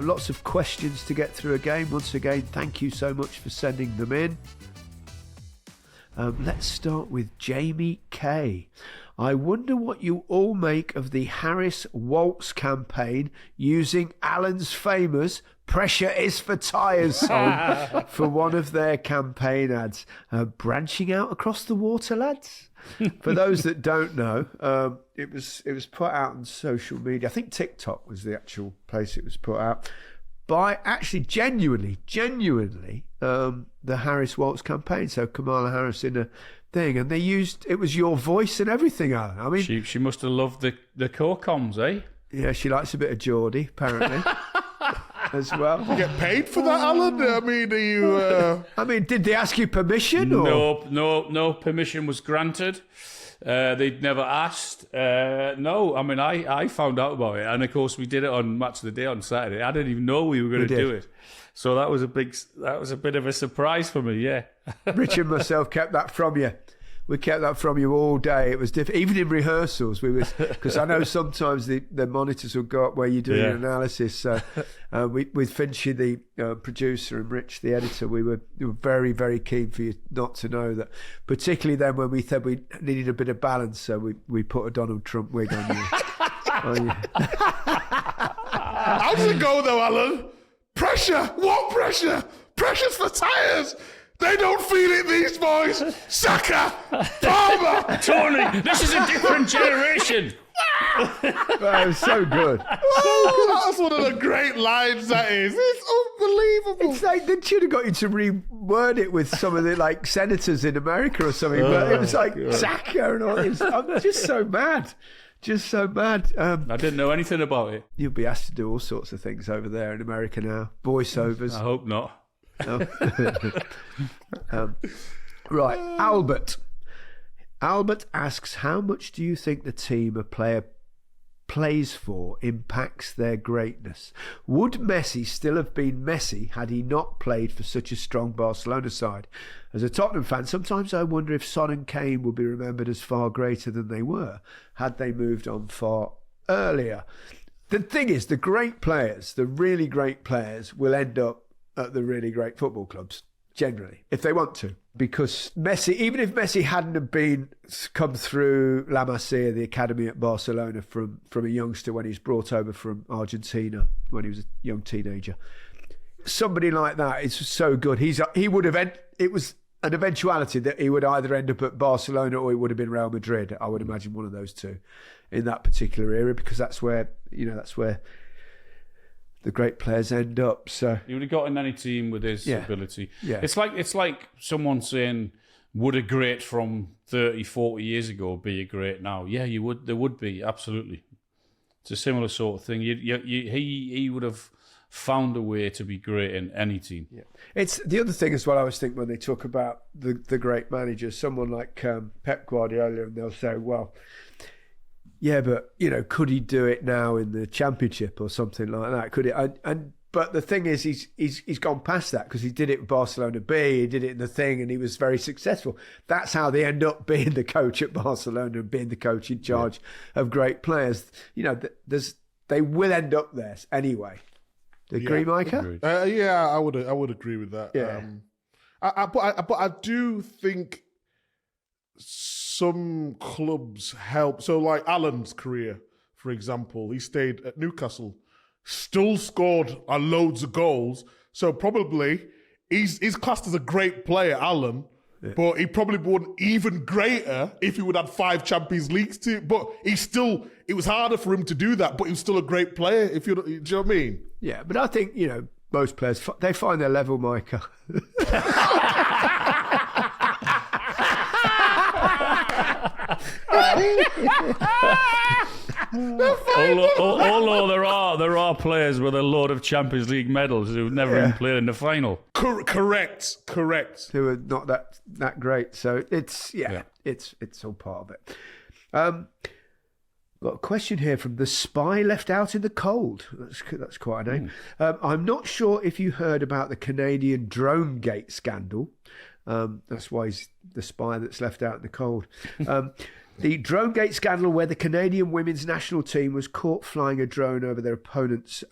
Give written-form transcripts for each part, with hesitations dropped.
lots of questions to get through again. Once again, thank you so much for sending them in. Let's start with Jamie K. I wonder what you all make of the Harris Waltz campaign using Alan's famous "Pressure is for Tyres" song for one of their campaign ads. Branching out across the water, lads? For those that don't know, it was put out on social media. I think TikTok was the actual place it was put out. By actually genuinely, the Harris Waltz campaign. So Kamala Harris in a thing, and it was your voice and everything, Alan. I mean, she must have loved the co-coms, eh? Yeah, she likes a bit of Geordie, apparently. As well. You get paid for that, Alan? I mean, are you... I mean, did they ask you permission? Or? No permission was granted. They'd never asked. No, I mean, I found out about it. And, of course, we did it on Match of the Day on Saturday. I didn't even know we were going to do it. So that was a bit of a surprise for me, yeah. Rich and myself kept that from you. We kept that from you all day. It was different. Even in rehearsals, because I know sometimes the monitors will go up where you're doing an analysis. So with Finchy, the producer, and Rich, the editor, we were very, very keen for you not to know that. Particularly then when we said we needed a bit of balance, so we put a Donald Trump wig on you. How does it go though, Alan? Pressure! What pressure? Pressure's for tyres! They don't feel it, these boys! Saka! Palmer! Tony, this is a different generation! That was so good. Oh, that's one of the great lines, that is. It's unbelievable. It's like they should have got you to reword it with some of the senators in America or something, but it was like Saka and all this. I'm just so mad. Just so mad. I didn't know anything about it. You'll be asked to do all sorts of things over there in America now. Voiceovers. I hope not. No. Right, Albert. Albert asks, how much do you think the team a player plays for impacts their greatness? Would Messi still have been Messi had he not played for such a strong Barcelona side? As a Tottenham fan, sometimes I wonder if Son and Kane would be remembered as far greater than they were had they moved on far earlier. The thing is, the great players, the really great players, will end up at the really great football clubs, generally, if they want to. Because Messi, even if Messi hadn't have come through La Masia, the academy at Barcelona, from a youngster when he's brought over from Argentina when he was a young teenager, somebody like that is so good. He would have it was an eventuality that he would either end up at Barcelona or he would have been Real Madrid. I would imagine one of those two in that particular era, because that's where the great players end up. So he would have got in any team with his ability. Yeah. It's like someone saying, would a great from 30, 40 years ago be a great now? Yeah, you would. There would be, absolutely. It's a similar sort of thing. He would have found a way to be great in any team. Yeah. It's the other thing as well. I was thinking when they talk about the great managers, someone like Pep Guardiola, and they'll say, well, yeah, but could he do it now in the Championship or something like that? Could it? But the thing is, he's gone past that, because he did it with Barcelona B, he did it in the thing, and he was very successful. That's how they end up being the coach at Barcelona and being the coach in charge of great players. They will end up there anyway. Agree, Micah? Yeah, I would agree with that. Yeah. But I do think some clubs help. So like Alan's career, for example, he stayed at Newcastle, still scored loads of goals. So probably he's classed as a great player, Alan, but he probably would even greater if he would have 5 Champions Leagues too. But it was harder for him to do that, but he was still a great player. Do you know what I mean? Yeah, but I think, most players, they find their level, Micah. Although there are players with a load of Champions League medals who've never even played in the final. Correct. Who are not that great. So it's all part of it. Got a question here from The Spy Left Out in the Cold. That's quite a name. I'm not sure if you heard about the Canadian Dronegate scandal. That's why he's the spy that's left out in the cold. The Dronegate scandal, where the Canadian women's national team was caught flying a drone over their opponent's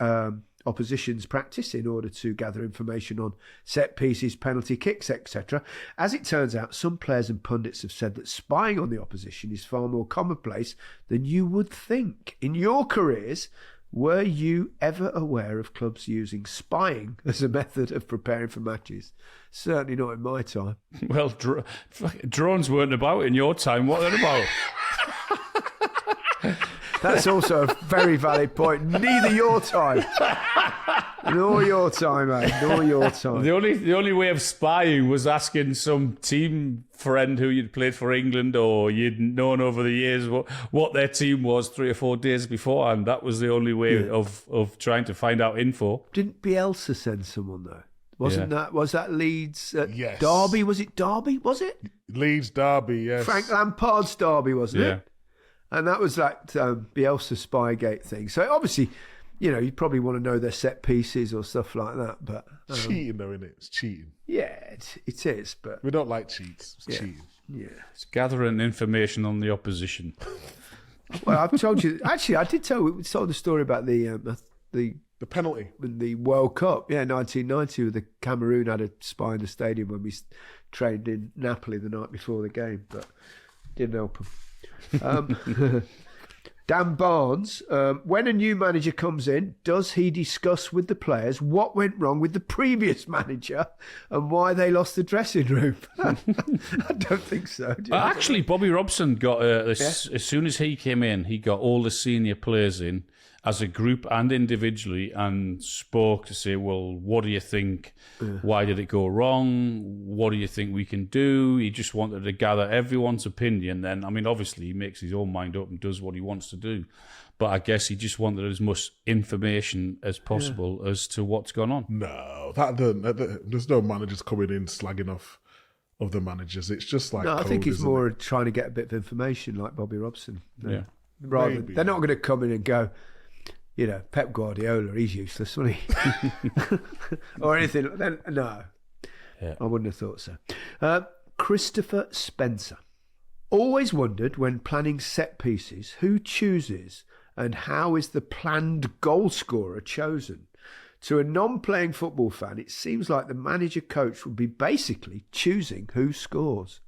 opposition's practice in order to gather information on set pieces, penalty kicks, etc. As it turns out, some players and pundits have said that spying on the opposition is far more commonplace than you would think. In your careers, were you ever aware of clubs using spying as a method of preparing for matches? Certainly not in my time. Well, drones weren't about in your time. What are they about? That's also a very valid point. Neither your time. Nor your time, mate. Nor your time. The only way of spying was asking some team friend who you'd played for England or you'd known over the years what their team was 3 or 4 days beforehand. That was the only way of trying to find out info. Didn't Bielsa send someone, though? Was that Leeds? Yes. Derby? Was it Derby? Was it? Leeds Derby, yes. Frank Lampard's Derby, wasn't it? And that was that Bielsa Spygate thing. So obviously, you probably want to know their set pieces or stuff like that. But cheating, though, isn't it? It's cheating. Yeah, it is. But we don't like cheats. It's cheating. Yeah, it's gathering information on the opposition. Well, I've told you. Actually, I did we told the story about the penalty in the World Cup. Yeah, 1990, with the Cameroon had a spy in the stadium when we trained in Napoli the night before the game, but didn't help them. Dan Barnes, when a new manager comes in, does he discuss with the players what went wrong with the previous manager and why they lost the dressing room? I don't think so. Actually, Bobby Robson got, as soon as he came in, he got all the senior players in as a group and individually and spoke to say, well, what do you think? Why did it go wrong? What do you think we can do? He just wanted to gather everyone's opinion. Then, I mean, obviously he makes his own mind up and does what he wants to do. But I guess he just wanted as much information as possible as to what's gone on. No, there's no managers coming in slagging off of the managers. It's just like I think he's more trying to get a bit of information like Bobby Robson. Yeah. Rather, they're not going to come in and go, Pep Guardiola, he's useless, wasn't he? Or anything. Then no, I wouldn't have thought so. Christopher Spencer. Always wondered when planning set pieces, who chooses and how is the planned goal scorer chosen? To a non-playing football fan, it seems like the manager-coach would be basically choosing who scores.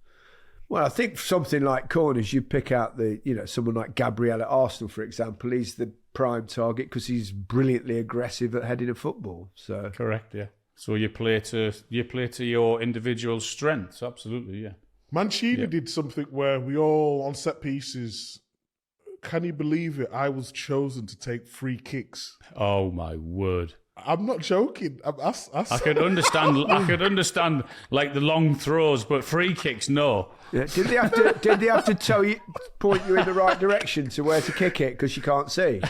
Well, I think something like corners, you pick out someone like Gabriel at Arsenal, for example. He's the prime target because he's brilliantly aggressive at heading a football. So correct, yeah. So you play to your individual strengths, absolutely, yeah. Mancini did something where we all on set pieces. Can you believe it? I was chosen to take free kicks. Oh my word! I'm not joking. I could understand like the long throws, but free kicks, no. Yeah. Did they have to point you in the right direction to where to kick it because you can't see?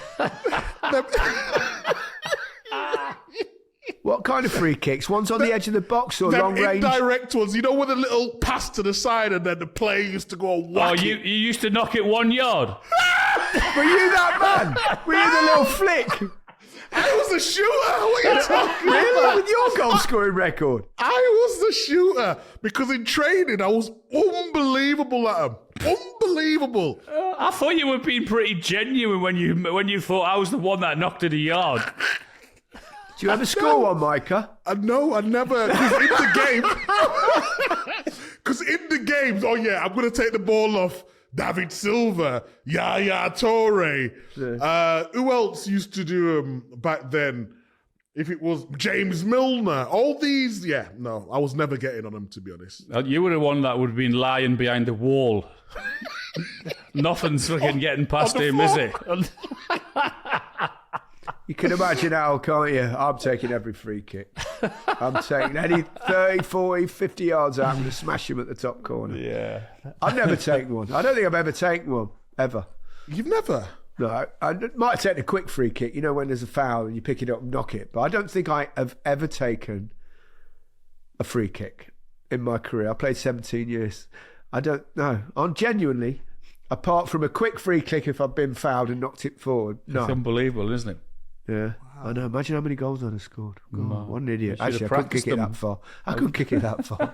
What kind of free kicks? One's on the edge of the box or long range? Indirect ones. You know, with a little pass to the side and then the player used to go whack. Oh, you used to knock it 1 yard. Were you that man? Were you the little flick? I was the shooter. What are you talking really? about? With your goal scoring record? I was the shooter because in training I was unbelievable at them. Unbelievable. I thought you were being pretty genuine when you thought I was the one that knocked it a yard. Do you ever score one, Micah? No, I never. Because in the games, oh yeah, I'm going to take the ball off David Silva, Yaya Toure. Yeah. Who else used to do them back then? If it was James Milner, all these, no, I was never getting on them, to be honest. You were the one that would have been lying behind the wall. Nothing's fucking getting past him, is it? You can imagine how, can't you? I'm taking every free kick. I'm taking any 30, 40, 50 yards out. I'm going to smash him at the top corner. Yeah. I've never taken one. I don't think I've ever taken one, ever. You've never? No, I might have taken a quick free kick, when there's a foul and you pick it up and knock it. But I don't think I have ever taken a free kick in my career. I played 17 years. I don't know. I'm genuinely, apart from a quick free kick if I've been fouled and knocked it forward. No. It's unbelievable, isn't it? Yeah, wow. I know. Imagine how many goals I'd have scored. God, no. What an idiot. Actually, I couldn't kick it that far. I couldn't kick it that far.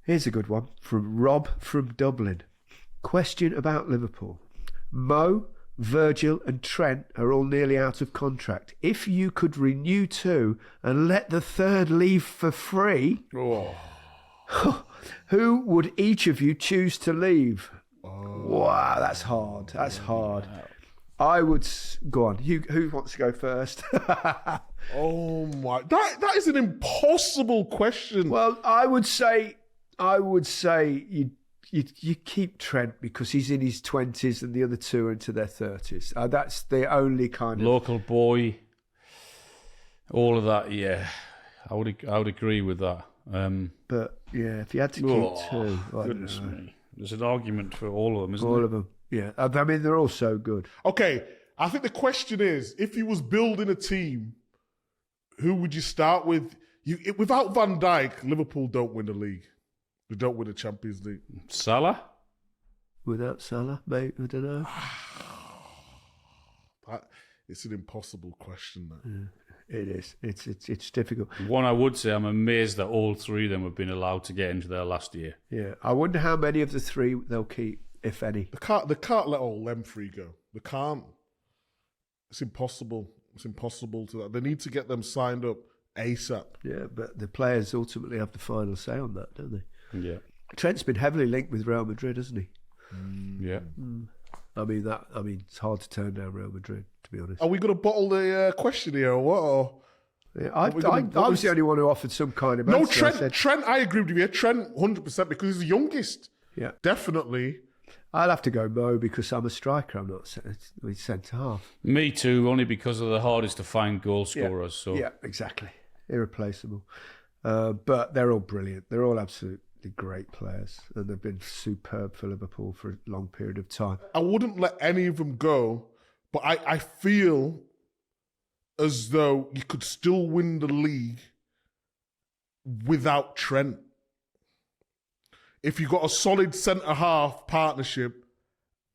Here's a good one from Rob from Dublin. Question about Liverpool. Mo, Virgil and Trent are all nearly out of contract. If you could renew 2 and let the third leave for free, who would each of you choose to leave? Wow, that's hard. That's hard. I would go on. Who wants to go first? Oh my! That is an impossible question. Well, I would say you keep Trent because he's in his 20s and the other 2 are into their 30s. That's the only kind of local boy. All of that, yeah. I would agree with that. But yeah, if you had to keep 2, goodness me, there's an argument for all of them, isn't all there? of them. Yeah, I mean they're all so good. Okay, I think the question is, if you was building a team, who would you start with? Without Van Dijk, Liverpool don't win the league. They don't win the Champions League. Salah? Without Salah, mate, I don't know. It's an impossible question. That. Yeah, it is. It's difficult. One I would say, I'm amazed that all 3 of them have been allowed to get into their last year. Yeah, I wonder how many of the 3 they'll keep, if any. They can't let all them 3 go. They can't. It's impossible. It's impossible to that. They need to get them signed up ASAP. Yeah, but the players ultimately have the final say on that, don't they? Yeah. Trent's been heavily linked with Real Madrid, hasn't he? Yeah. I mean, it's hard to turn down Real Madrid, to be honest. Are we going to bottle the question here or what? Or? Yeah, I was the only one who offered some kind of No, answer. Trent, I agree with you. Trent, 100%, because he's the youngest. Yeah. Definitely. I'll have to go Mo because I'm a striker. I'm not centre half. Me too, only because of the hardest to find goal scorers. So yeah, exactly. Irreplaceable. But they're all brilliant. They're all absolutely great players. And they've been superb for Liverpool for a long period of time. I wouldn't let any of them go, but I feel as though you could still win the league without Trent. If you got a solid centre-half partnership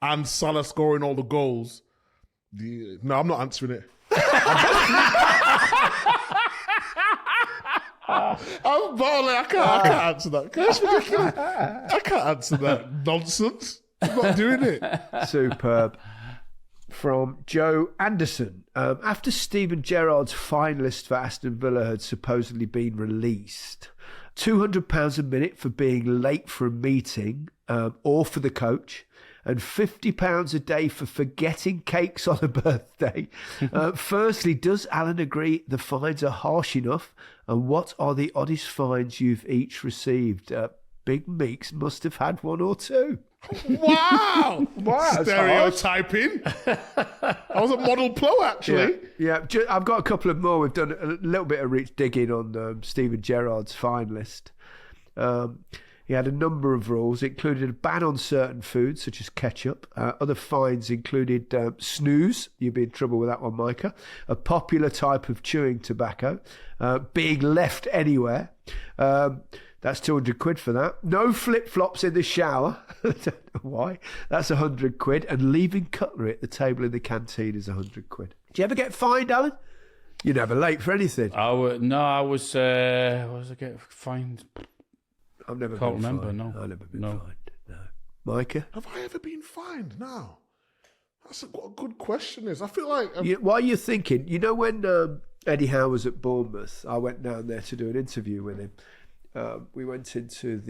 and Salah scoring all the goals, no, I'm not answering it. I'm balling. I can't answer that. That's ridiculous. I can't answer that nonsense. I'm not doing it. Superb. From Joe Anderson. After Steven Gerrard's fine list for Aston Villa had supposedly been released, £200 a minute for being late for a meeting or for the coach, and £50 a day for forgetting cakes on a birthday. Firstly, does Alan agree the fines are harsh enough? And what are the oddest fines you've each received? Big Meeks must have had 1 or 2. Wow! Stereotyping. I was a model pro, actually. Yeah. I've got a couple of more. We've done a little bit of digging on Steven Gerrard's fine list. He had a number of rules, included a ban on certain foods, such as ketchup. Other fines included snooze. You'd be in trouble with that one, Micah. A popular type of chewing tobacco. Being left anywhere. That's 200 quid for that. No flip-flops in the shower. I don't know why. That's 100 quid. And leaving cutlery at the table in the canteen is 100 quid. Do you ever get fined, Alan? You're never late for anything. I was I get fined? I've never Can't been remember, fined. no. I've never been No. fined. No. Micah? Have I ever been fined? No. That's what a good question is. I feel like... While you're thinking, you know when Eddie Howe was at Bournemouth, I went down there to do an interview with him. We went into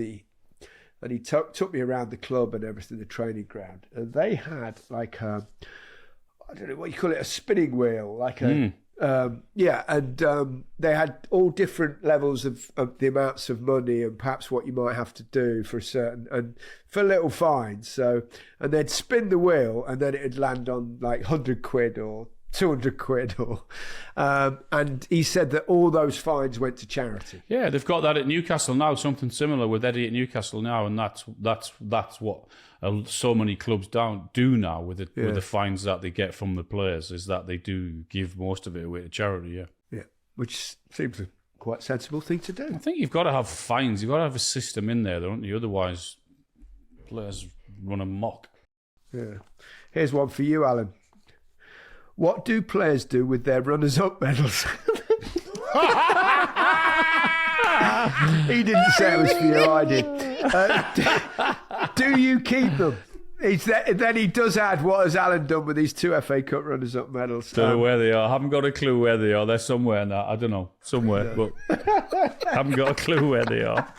and he took me around the club and everything, the training ground. And they had like I don't know what you call it, a spinning wheel, like a... they had all different levels of the amounts of money and perhaps what you might have to do for a certain, and for little fines. So, and they'd spin the wheel and then it'd land on like 100 quid or 200 quid or, and he said that all those fines went to charity. Yeah, they've got that at Newcastle now, something similar with Eddie at Newcastle now, and that's what so many clubs do now with the fines that they get from the players, is that they do give most of it away to charity, Yeah, which seems a quite sensible thing to do. I think you've got to have fines, you've got to have a system in there, don't you? Otherwise, players run amok. Yeah. Here's one for you, Alan. What do players do with their runners-up medals? He didn't say it was for you, I did. Do you keep them? Then he does add, what has Alan done with these 2 FA Cup runners-up medals? Don't know where they are. Haven't got a clue where they are. They're somewhere now. I don't know. Somewhere. But haven't got a clue where they are.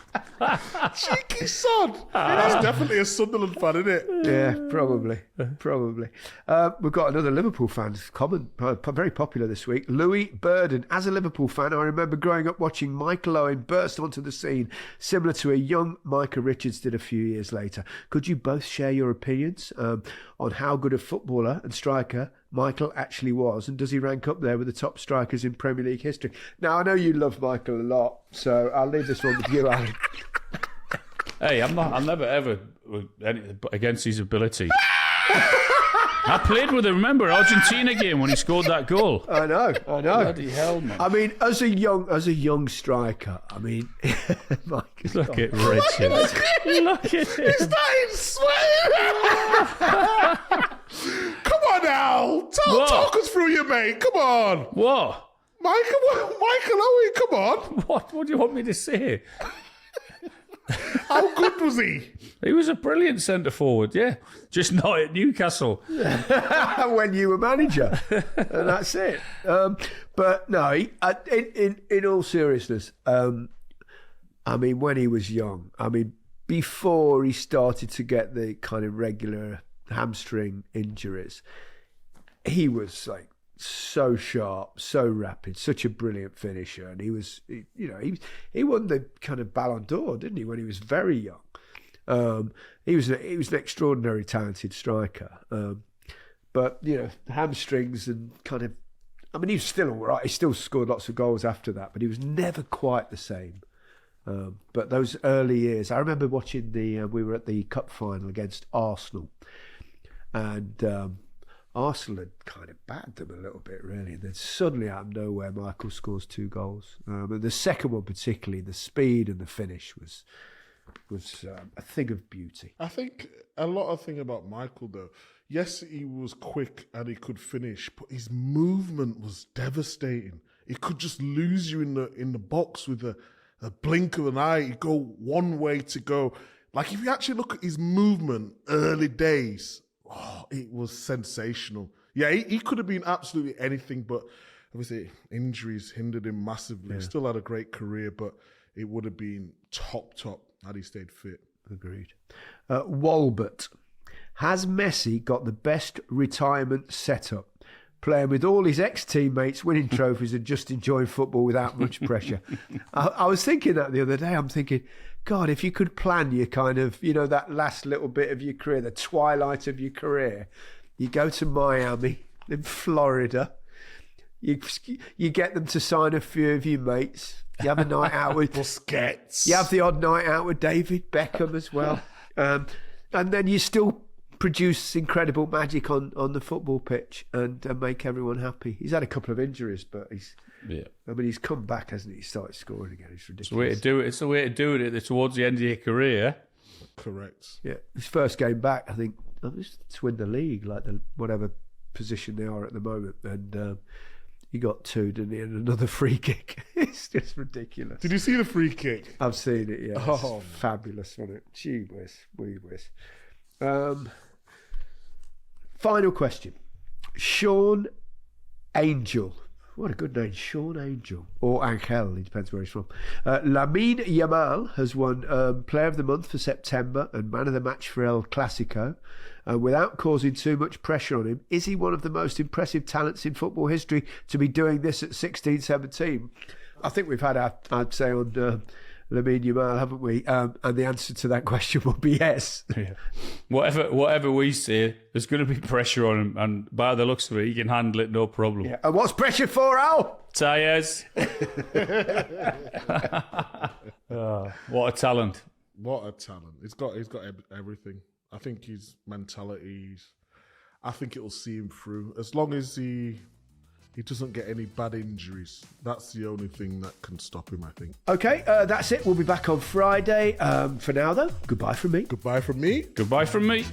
Cheeky sod. That's definitely a Sunderland fan, isn't it? Yeah, probably. We've got another Liverpool fan, very popular this week. Louis Burden. As a Liverpool fan, I remember growing up watching Michael Owen burst onto the scene, similar to a young Micah Richards did a few years later. Could you both share your opinions on how good a footballer and striker Michael actually was, and does he rank up there with the top strikers in Premier League history? Now, I know you love Michael a lot, so I'll leave this one with you, Alan. Hey, I'm never ever against his ability. I played with him, remember, Argentina game when he scored that goal. I know. Bloody hell, man. I mean, as a young striker, I mean, Look at Richard. Look at him. He's starting sweating. Come on now. Talk us through you, mate. Come on. What? Michael Owen, come on. What do you want me to say? How good was he? He was a brilliant centre forward, yeah. Just not at Newcastle. When you were manager. And that's it. But no, in all seriousness, I mean, when he was young, I mean, before he started to get the kind of regular hamstring injuries, he was like so sharp, so rapid, such a brilliant finisher, and he won the kind of Ballon d'Or, didn't he, when he was very young? He was an extraordinary talented striker, but hamstrings and kind of, I mean, he was still all right. He still scored lots of goals after that, but he was never quite the same. But those early years, I remember watching we were at the cup final against Arsenal, and Arsenal had kind of battered them a little bit, really. And then suddenly, out of nowhere, Michael scores 2 goals. And the second one, particularly, the speed and the finish was a thing of beauty. I think a lot of thing about Michael, though, yes, he was quick and he could finish, but his movement was devastating. He could just lose you in the box with a blink of an eye. He'd go one way to go. Like, if you actually look at his movement early days, it was sensational. Yeah, he could have been absolutely anything, but obviously injuries hindered him massively. Yeah. He still had a great career, but it would have been top had he stayed fit. Agreed. Walbert. Has Messi got the best retirement setup? Playing with all his ex-teammates, winning trophies and just enjoying football without much pressure. I was thinking that the other day. I'm thinking, God, if you could plan your kind of, that last little bit of your career, the twilight of your career, you go to Miami, in Florida, you get them to sign a few of your mates, you have a night out with Busquets. You have the odd night out with David Beckham as well. And then you still produce incredible magic on the football pitch and make everyone happy. He's had a couple of injuries, but he's come back, hasn't he? He started scoring again. It's ridiculous. It's the way to do it towards the end of your career. Correct. Yeah, his first game back, I think, to win the league, like whatever position they are at the moment, and he got 2, didn't he? And another free kick. It's just ridiculous. Did you see the free kick? I've seen it. Yeah, Oh, it's fabulous, wasn't it? Gee whiz, wee whiz. Final question. Sean Angel. What a good name, Sean Angel. Or Angel, it depends where he's from. Lamine Yamal has won Player of the Month for September and Man of the Match for El Clasico. Without causing too much pressure on him, is he one of the most impressive talents in football history to be doing this at 16, 17? I think we've had I'd say on Lamine Yamal, haven't we? And the answer to that question will be yes. Yeah. Whatever we say, there's going to be pressure on him, and by the looks of it, he can handle it no problem. Yeah. And what's pressure for, Al? Tyres. What a talent! What a talent! He's got everything. I think his mentality. I think it will see him through as long as he doesn't get any bad injuries. That's the only thing that can stop him, I think. Okay, that's it. We'll be back on Friday. For now, though, goodbye from me. Goodbye from me. Goodbye from me.